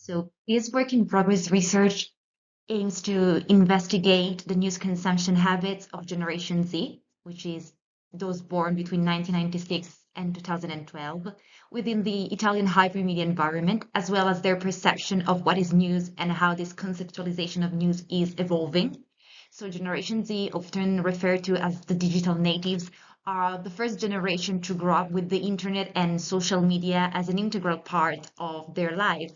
So this work in progress research aims to investigate the news consumption habits of Generation Z, which is those born between 1996 and 2012, within the Italian hypermedia environment, as well as their perception of what is news and how this conceptualization of news is evolving. So Generation Z, often referred to as the digital natives, are the first generation to grow up with the internet and social media as an integral part of their lives.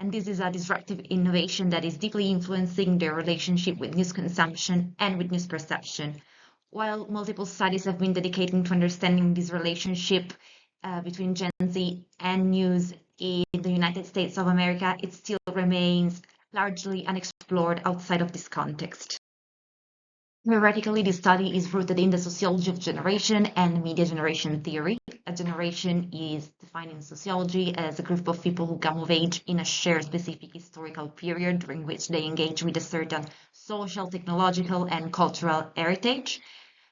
And this is a disruptive innovation that is deeply influencing their relationship with news consumption and with news perception. While multiple studies have been dedicated to understanding this relationship between Gen Z and news in the United States of America, it still remains largely unexplored outside of this context. Theoretically, this study is rooted in the sociology of generation and media generation theory. A generation is defined in sociology as a group of people who come of age in a shared specific historical period during which they engage with a certain social, technological, and cultural heritage.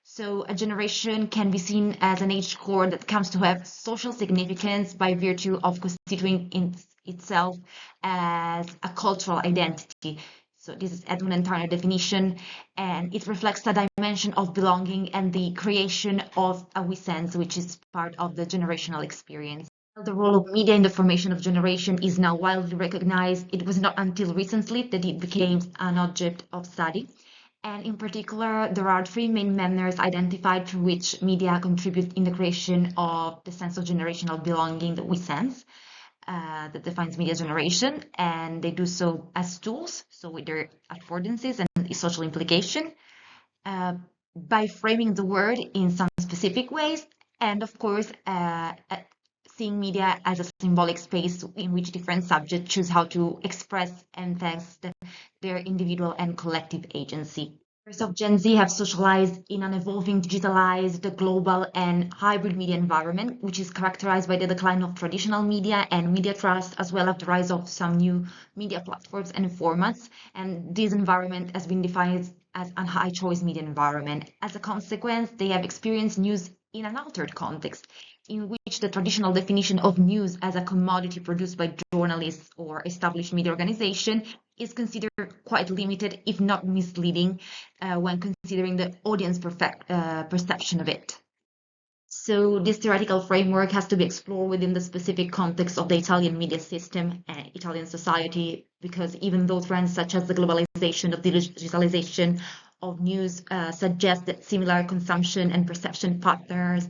So a generation can be seen as an age cohort that comes to have social significance by virtue of constituting itself as a cultural identity. So this is Edmund and Turner definition, and it reflects the dimension of belonging and the creation of a we sense, which is part of the generational experience. The role of media in the formation of generation is now widely recognized. It was not until recently that it became an object of study. And in particular, there are three main manners identified through which media contribute in the creation of the sense of generational belonging that we sense. That defines media generation, and they do so as tools, so with their affordances and social implication, by framing the word in some specific ways, and of course, seeing media as a symbolic space in which different subjects choose how to express and test their individual and collective agency. Of Gen Z have socialized in an evolving, digitalized, global, and hybrid media environment, which is characterized by the decline of traditional media and media trust, as well as the rise of some new media platforms and formats. And this environment has been defined as a high-choice media environment. As a consequence, they have experienced news in an altered context, in which the traditional definition of news as a commodity produced by journalists or established media organization is considered quite limited, if not misleading, when considering the audience perception of it. So this theoretical framework has to be explored within the specific context of the Italian media system and Italian society, because even though trends such as the globalization of digitalization of news suggest that similar consumption and perception patterns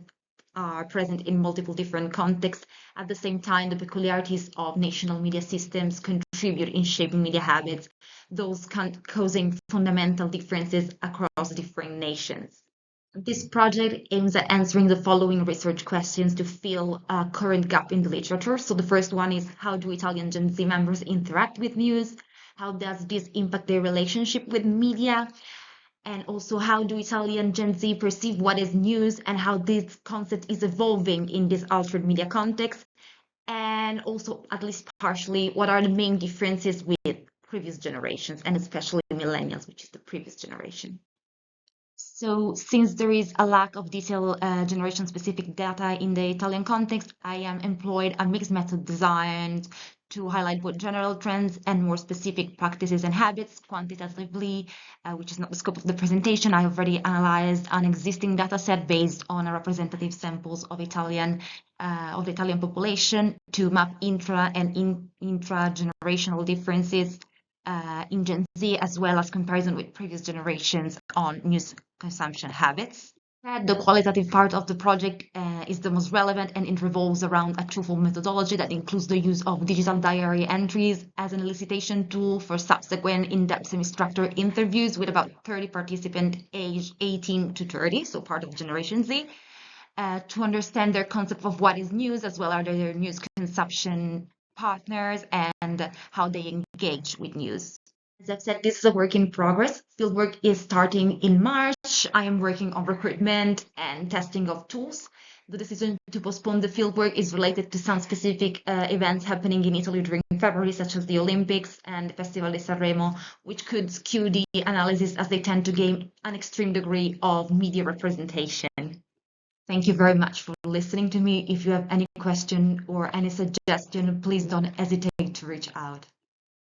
are present in multiple different contexts. At the same time, the peculiarities of national media systems contribute in shaping media habits, those causing fundamental differences across different nations. This project aims at answering the following research questions to fill a current gap in the literature. So the first one is, how do Italian Gen Z members interact with news? How does this impact their relationship with media? And also, how do Italian Gen Z perceive what is news and how this concept is evolving in this altered media context? And also, at least partially, what are the main differences with previous generations, and especially millennials, which is the previous generation? So since there is a lack of detailed generation-specific data in the Italian context, I am employed a mixed method designed to highlight both general trends and more specific practices and habits quantitatively, which is not the scope of the presentation. I already analyzed an existing data set based on a representative samples of the Italian population to map intra and intra-generational differences in Gen Z, as well as comparison with previous generations on news consumption habits. The qualitative part of the project is the most relevant, and it revolves around a twofold methodology that includes the use of digital diary entries as an elicitation tool for subsequent in-depth semi-structured interviews with about 30 participants aged 18 to 30, so part of Generation Z, to understand their concept of what is news, as well as their news consumption partners and how they engage with news. As I've said, this is a work in progress. Fieldwork is starting in March. I am working on recruitment and testing of tools. The decision to postpone the fieldwork is related to some specific events happening in Italy during February, such as the Olympics and the Festival di Sanremo, which could skew the analysis as they tend to gain an extreme degree of media representation. Thank you very much for listening to me. If you have any question or any suggestion, please don't hesitate to reach out.